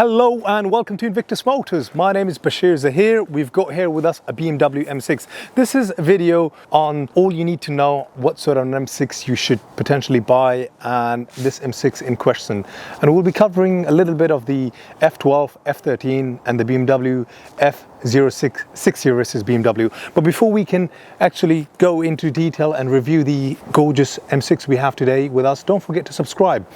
Hello and welcome to Invictus Motors. My name is Basheer Zahir. We've got here with us a BMW M6. This is a video on all you need to know what sort of an M6 you should potentially buy and this M6 in question. And we'll be covering a little bit of the F12, F13 and the BMW F06 6 Series BMW. But before we can actually go into detail and review the gorgeous M6 we have today with us, don't forget to subscribe.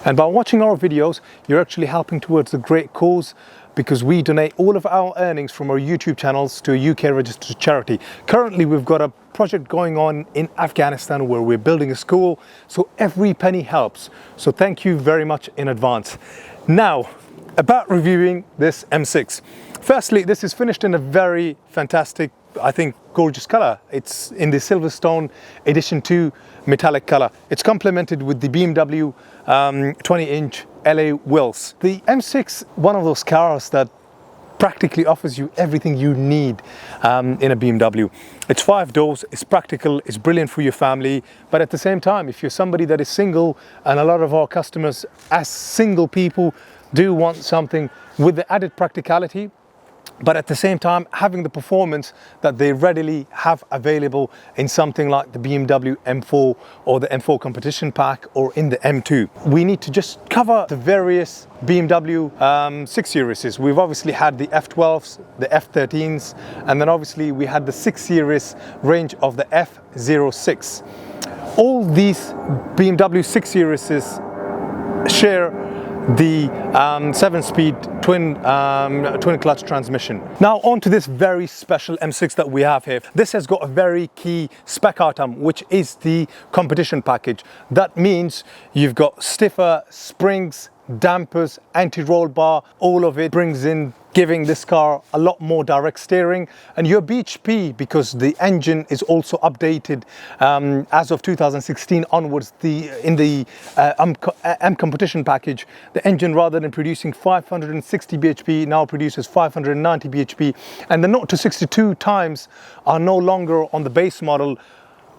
And by watching our videos, you're actually helping towards a great cause, because we donate all of our earnings from our YouTube channels to a UK registered charity. Currently, we've got a project going on in Afghanistan where we're building a school, so every penny helps. So thank you very much in advance. Now, about reviewing this M6. Firstly, this is finished in a very fantastic, I think, gorgeous color. It's in the Silverstone Edition 2 metallic color. It's complemented with the BMW 20-inch LA wheels. The M6, one of those cars that practically offers you everything you need in a BMW. It's 5 doors, it's practical, it's brilliant for your family, but at the same time, if you're somebody that is single, and a lot of our customers as single people do want something with the added practicality, but at the same time having the performance that they readily have available in something like the BMW M4 or the M4 competition pack or in the M2. We need to just cover the various BMW 6 Series. We've obviously had the F12s, the F13s, and then obviously we had the 6 Series range of the F06. All these BMW 6 Series share the 7-speed twin clutch transmission. Now on to this very special M6 that we have here. This has got a very key spec item, which is the competition package. That means you've got stiffer springs, dampers, anti-roll bar, all of it brings in, giving this car a lot more direct steering. And your BHP, because the engine is also updated as of 2016 onwards, in the M competition package, the engine, rather than producing 560 bhp, now produces 590 bhp, and the 0 to 62 times are no longer on the base model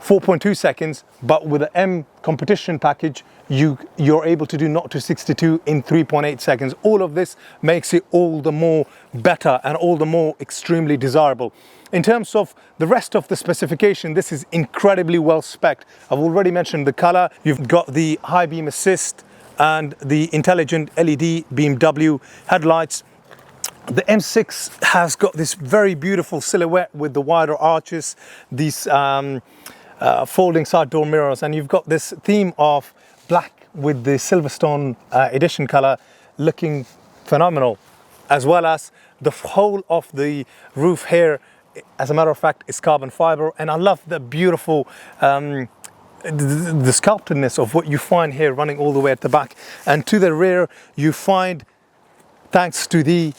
4.2 seconds, but with the M competition package you're able to do 0 to 62 in 3.8 seconds. All of this makes it all the more better and all the more extremely desirable. In terms of the rest of the specification, this is incredibly well spec'd. I've already mentioned the color. You've got the high beam assist and the intelligent LED BMW headlights. The M6 has got this very beautiful silhouette with the wider arches, these folding side door mirrors, and you've got this theme of black with the Silverstone edition color looking phenomenal, as well as the whole of the roof here, as a matter of fact, is carbon fiber. And I love the beautiful the sculptedness of what you find here running all the way at the back. And to the rear you find, thanks to the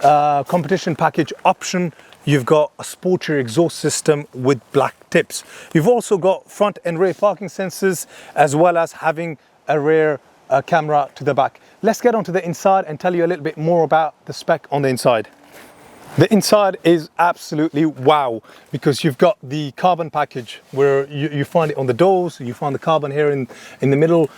competition package option, you've got a sportier exhaust system with black tips. You've also got front and rear parking sensors, as well as having a rear camera to the back. Let's get onto the inside and tell you a little bit more about the spec on the inside. The inside is absolutely wow, because you've got the carbon package where you find it on the doors, you find the carbon here in the middle.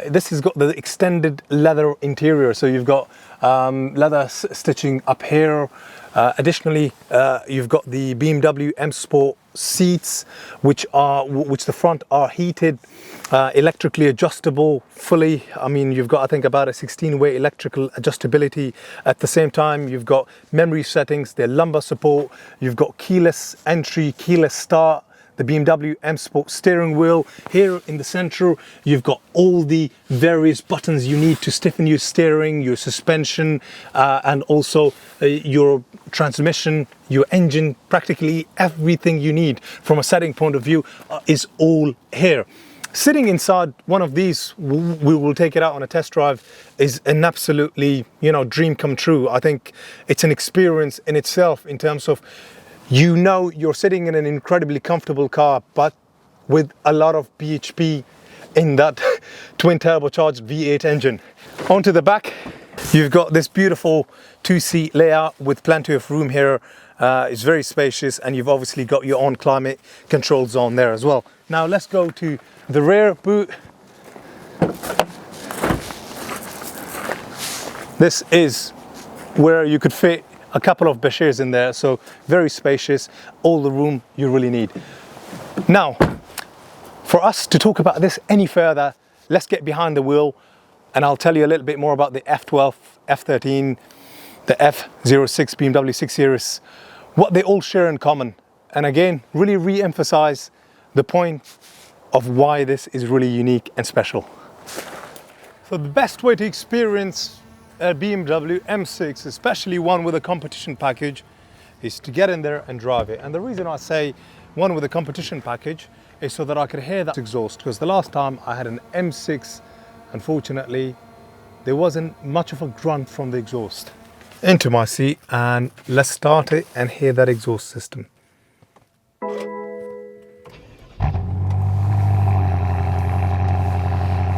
This has got the extended leather interior, so you've got leather stitching up here. Additionally, you've got the BMW M Sport seats, which the front are heated, electrically adjustable fully. I mean, you've got, I think, about a 16-way electrical adjustability. At the same time, you've got memory settings, their lumbar support, you've got keyless entry, keyless start, the BMW M Sport steering wheel. Here in the center, you've got all the various buttons you need to stiffen your steering, your suspension, and also your transmission, your engine. Practically everything you need from a setting point of view is all here. Sitting inside one of these, we will take it out on a test drive, is an absolutely, dream come true. I think it's an experience in itself, in terms of, you're sitting in an incredibly comfortable car, but with a lot of BHP in that twin turbocharged V8 engine. Onto the back, you've got this beautiful 2-seat layout with plenty of room here. It's very spacious, and you've obviously got your own climate control zone there as well. Now let's go to the rear boot. This is where you could fit a couple of Basheers in there, so very spacious, all the room you really need. Now, for us to talk about this any further, let's get behind the wheel and I'll tell you a little bit more about the F12, F13, the F06 BMW 6 Series, what they all share in common. And again, really re-emphasize the point of why this is really unique and special. So the best way to experience a BMW M6, especially one with a competition package, is to get in there and drive it. And the reason I say one with a competition package is so that I could hear that exhaust, because the last time I had an M6, unfortunately, there wasn't much of a grunt from the exhaust. Into my seat and let's start it and hear that exhaust system.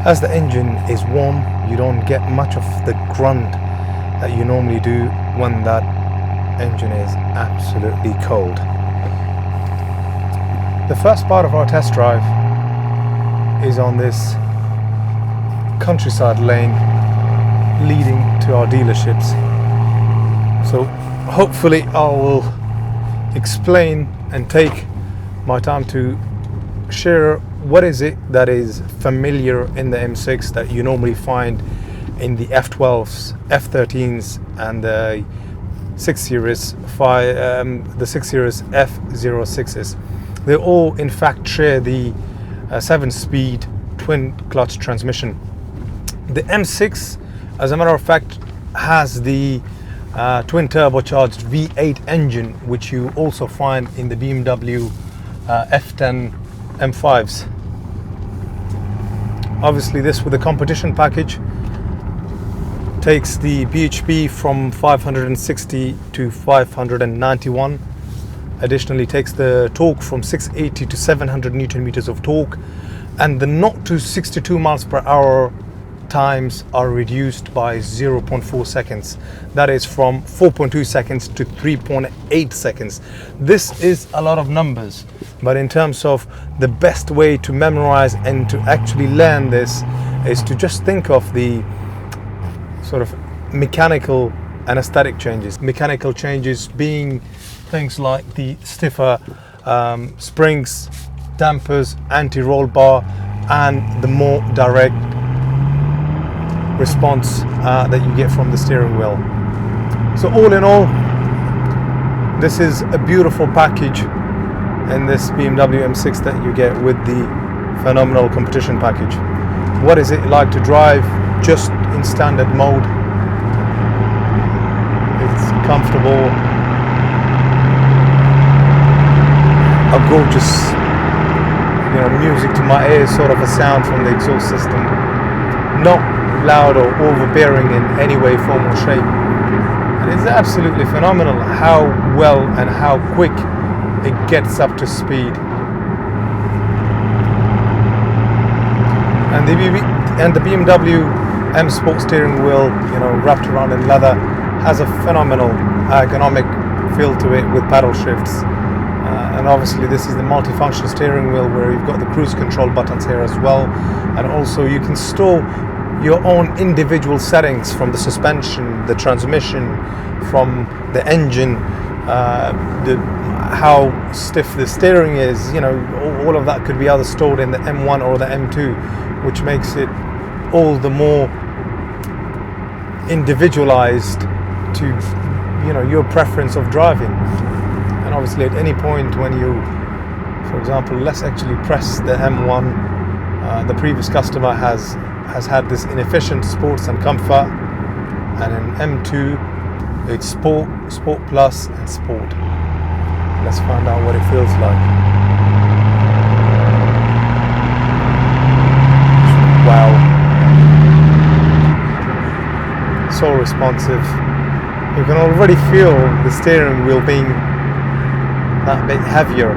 As the engine is warm, you don't get much of the grunt that you normally do when that engine is absolutely cold. The first part of our test drive is on this countryside lane leading to our dealerships. So hopefully I will explain and take my time to share what is it that is familiar in the M6 that you normally find in the F12s, F13s and the 6 Series the 6 Series F06s. They all in fact share the 7-speed twin clutch transmission. The M6, as a matter of fact, has the twin turbocharged V8 engine, which you also find in the BMW F10 M5s. Obviously this with the competition package takes the bhp from 560 to 591. Additionally takes the torque from 680 to 700 Newton meters of torque, and the 0 to 62 miles per hour times are reduced by 0.4 seconds. That is from 4.2 seconds to 3.8 seconds. This is a lot of numbers, but in terms of the best way to memorize and to actually learn this is to just think of the sort of mechanical and aesthetic changes. Mechanical changes being things like the stiffer springs, dampers, anti-roll bar, and the more direct response that you get from the steering wheel. So all in all, this is a beautiful package in this BMW M6 that you get with the phenomenal competition package. What is it like to drive just in standard mode? It's comfortable, a gorgeous, music to my ears sort of a sound from the exhaust system. Not loud or overbearing in any way, form or shape. And it's absolutely phenomenal how well and how quick it gets up to speed. And the BMW M Sport steering wheel, wrapped around in leather, has a phenomenal ergonomic feel to it with paddle shifts. And obviously this is the multifunction steering wheel where you've got the cruise control buttons here as well. And also you can store your own individual settings from the suspension, the transmission, from the engine, how stiff the steering is. All of that could be either stored in the M1 or the M2, which makes it all the more individualized to your preference of driving. And obviously at any point when you, for example, let's actually press the M1, the previous customer has had this inefficient sports and comfort, and in M2 it's sport, sport plus and sport. Let's find out what it feels like. Wow, so responsive. You can already feel the steering wheel being that bit heavier.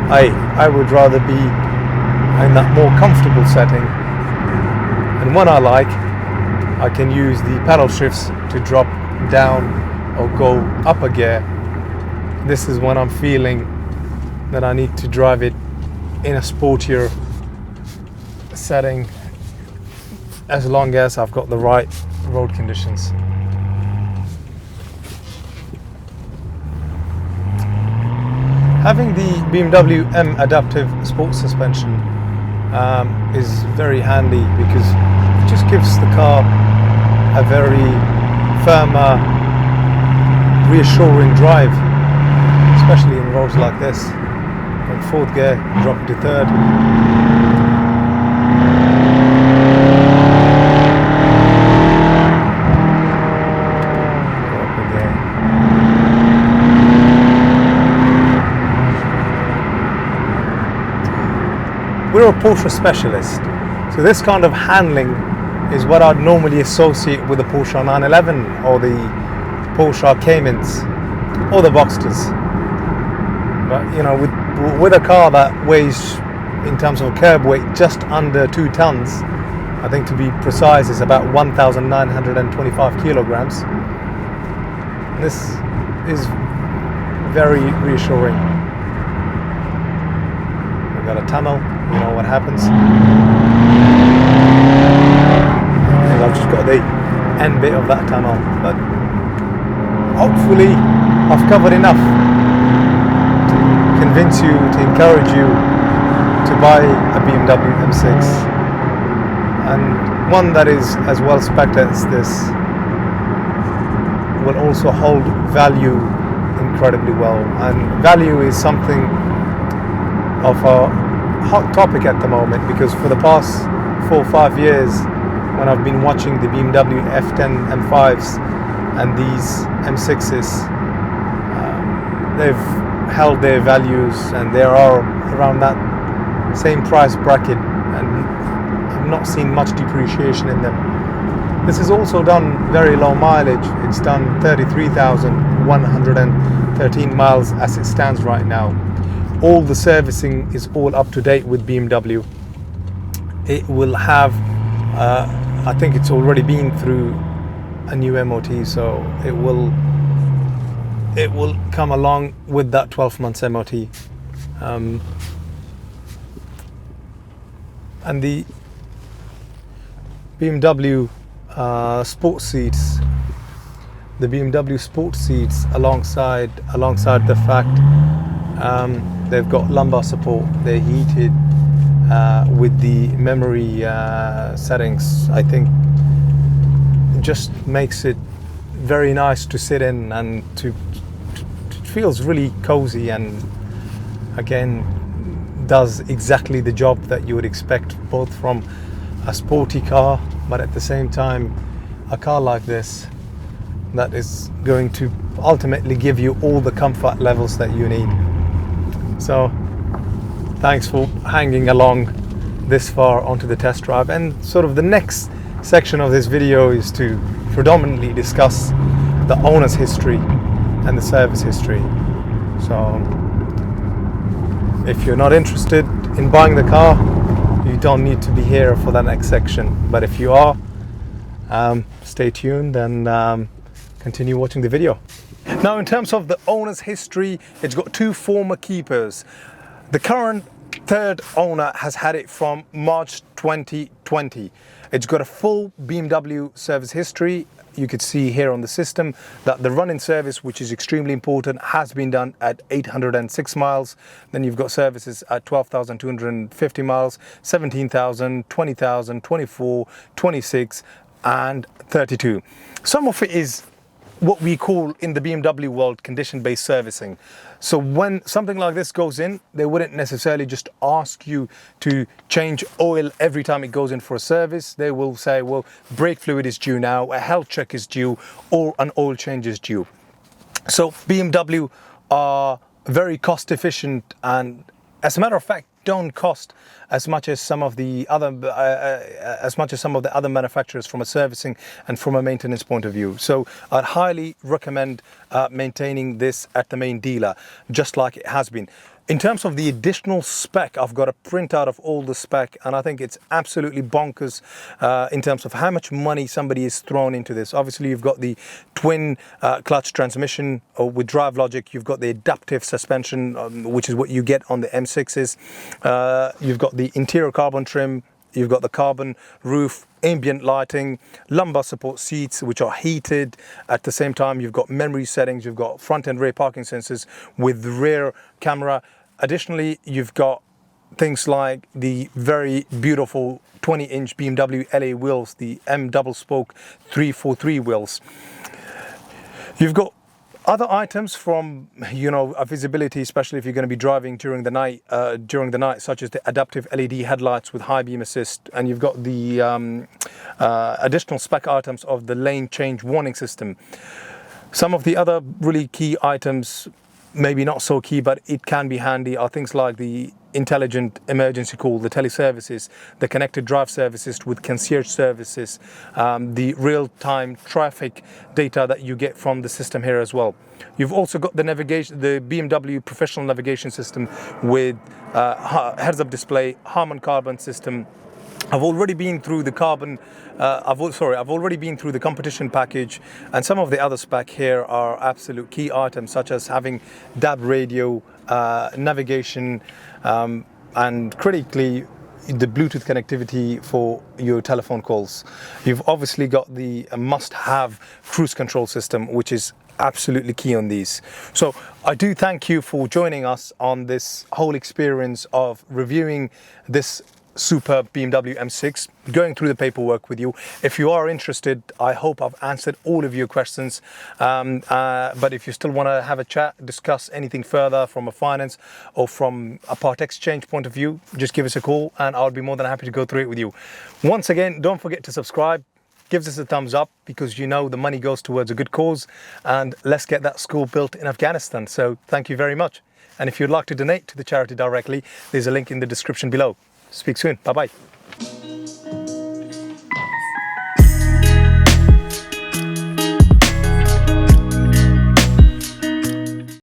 I would rather be in that more comfortable setting, and when I can use the paddle shifts to drop down or go up a gear. This is when I'm feeling that I need to drive it in a sportier setting as long as I've got the right road conditions. Having the BMW M adaptive sports suspension is very handy because it just gives the car a very firm, reassuring drive, especially in roads like this. From fourth gear, drop to third. We're a Porsche specialist, so this kind of handling is what I'd normally associate with the Porsche 911 or the Porsche Caymans or the Boxsters. But you know, with a car that weighs, in terms of curb weight, just under 2 tons, I think to be precise is about 1,925 kilograms. This is very reassuring. We've got a tunnel, you know what happens. And I've just got the end bit of that tunnel, but hopefully I've covered enough to convince you, to encourage you to buy a BMW M6, and one that is as well spec'd as this will also hold value incredibly well. And value is something of a hot topic at the moment, because for the past 4 or 5 years when I've been watching the BMW F10 M5s and these M6s, they've held their values and they are around that same price bracket, and I've not seen much depreciation in them. This is also done very low mileage. It's done 33,113 miles as it stands right now. All the servicing is all up to date with BMW. It will have, I think it's already been through a new MOT, so it will come along with that 12 months MOT. And the BMW sports seats, alongside the fact they've got lumbar support, they're heated with the memory settings. I think it just makes it very nice to sit in, and it feels really cozy, and again does exactly the job that you would expect both from a sporty car, but at the same time a car like this that is going to ultimately give you all the comfort levels that you need. So thanks for hanging along this far onto the test drive, and sort of the next section of this video is to predominantly discuss the owner's history and the service history. So if you're not interested in buying the car, you don't need to be here for the next section, but if you are, stay tuned and continue watching the video. Now, in terms of the owner's history, it's got 2 former keepers. The current third owner has had it from March 2020. It's got a full BMW service history. You could see here on the system that the run-in service, which is extremely important, has been done at 806 miles. Then you've got services at 12,250 miles, 17,000, 20,000, 24, 26, and 32. Some of it is what we call in the BMW world condition-based servicing. So when something like this goes in, they wouldn't necessarily just ask you to change oil every time it goes in for a service. They will say, well, brake fluid is due now, a health check is due, or an oil change is due. So BMW are very cost efficient, and as a matter of fact, don't cost as much as some of the other manufacturers from a servicing and from a maintenance point of view. So I'd highly recommend maintaining this at the main dealer, just like it has been. In terms of the additional spec, I've got a printout of all the spec, and I think it's absolutely bonkers in terms of how much money somebody is thrown into this. Obviously, you've got the twin clutch transmission with drive logic. You've got the adaptive suspension, which is what you get on the M6s. You've got the interior carbon trim. You've got the carbon roof, ambient lighting, lumbar support seats which are heated. At the same time, you've got memory settings, you've got front and rear parking sensors with rear camera. Additionally, you've got things like the very beautiful 20-inch BMW LA wheels, the M double spoke 343 wheels. You've got other items from, visibility, especially if you're going to be driving during the night, such as the adaptive LED headlights with high beam assist, and you've got the additional spec items of the lane change warning system. Some of the other really key items, maybe not so key, but it can be handy, are things like the intelligent emergency call, the teleservices, the connected drive services with concierge services, the real-time traffic data that you get from the system here as well. You've also got the navigation, the BMW professional navigation system with heads-up display, Harman Kardon system. I've already been through the I've already been through the competition package, and some of the other spec here are absolute key items, such as having DAB radio, navigation, and critically the Bluetooth connectivity for your telephone calls. You've obviously got the must-have cruise control system, which is absolutely key on these. So I do thank you for joining us on this whole experience of reviewing this superb BMW M6, going through the paperwork with you. If you are interested, I hope I've answered all of your questions, but if you still want to have a chat, discuss anything further from a finance or from a part exchange point of view, just give us a call and I'll be more than happy to go through it with you. Once again, don't forget to subscribe, give us a thumbs up, because the money goes towards a good cause, and let's get that school built in Afghanistan. So thank you very much, and if you'd like to donate to the charity directly, there's a link in the description below. Speak soon. Bye-bye.